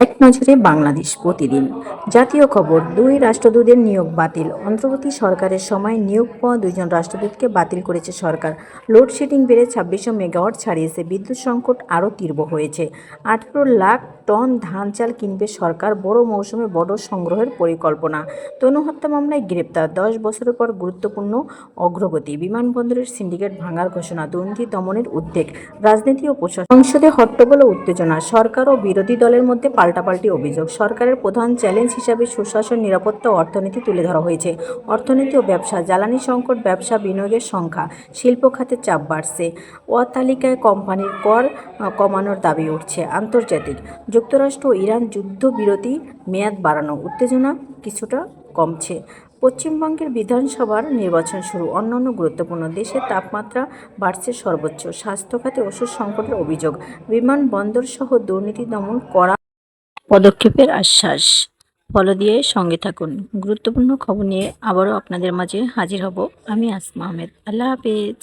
এক নজরে বাংলাদেশ প্রতিদিন। জাতীয় খবর, 2 রাষ্ট্রদূতের নিয়োগ বাতিল। অন্তর্বর্তী সরকারের সময় নিয়োগ পাওয়া 2 জন রাষ্ট্রদূতকে বাতিল করেছে সরকার। লোডশেডিং বেড়ে 2600 মেগাওয়াট ছাড়িয়েছে। বিদ্যুৎ সংকট আরও তীব্র হয়েছে। 18 লাখ টন ধান চাল কিনবে সরকার। বড় মৌসুমে বড় সংগ্রহের পরিকল্পনা। তনু হত্যা মামলায় গ্রেপ্তার 10 বছরের পর গুরুত্বপূর্ণ অগ্রগতি। বিমানবন্দরের সিন্ডিকেট ভাঙার ঘোষণা। দুর্নীতি দমনের উদ্বেগ। রাজনীতি ও প্রশাসন। সংসদে হট্টগোল ও উত্তেজনা। সরকার ও বিরোধী দলের মধ্যে পাল্টাপাল্টি অভিযোগ। সরকারের প্রধান চ্যালেঞ্জ হিসাবে সুশাসন, নিরাপত্তা ও অর্থনীতি তুলে ধরা হয়েছে। অর্থনীতি ও ব্যবসা। জ্বালানি সংকট, ব্যবসা বিনিয়োগের সংখ্যা। শিল্প খাতে চাপ বাড়ছে। অতালিকায় কোম্পানির কর কমানোর দাবি উঠছে। আন্তর্জাতিক। যুক্তরাষ্ট্র ও ইরান যুদ্ধবিরতি মেয়াদ বাড়ানো। উত্তেজনা কিছুটা কমছে। পশ্চিমবঙ্গের বিধানসভার নির্বাচন শুরু। অন্যান্য গুরুত্বপূর্ণ। দেশের তাপমাত্রা বাড়ছে সর্বোচ্চ। স্বাস্থ্য খাতে ওষুধ সংকটের অভিযোগ। বিমানবন্দর সহ দুর্নীতি দমন করা পদক্ষেপের আশ্বাস। ফলো দিয়ে সঙ্গে থাকুন। গুরুত্বপূর্ণ খবর নিয়ে আবারও আপনাদের মাঝে হাজির হব। আমি আসমা আহমেদ। আল্লাহ হাফেজ।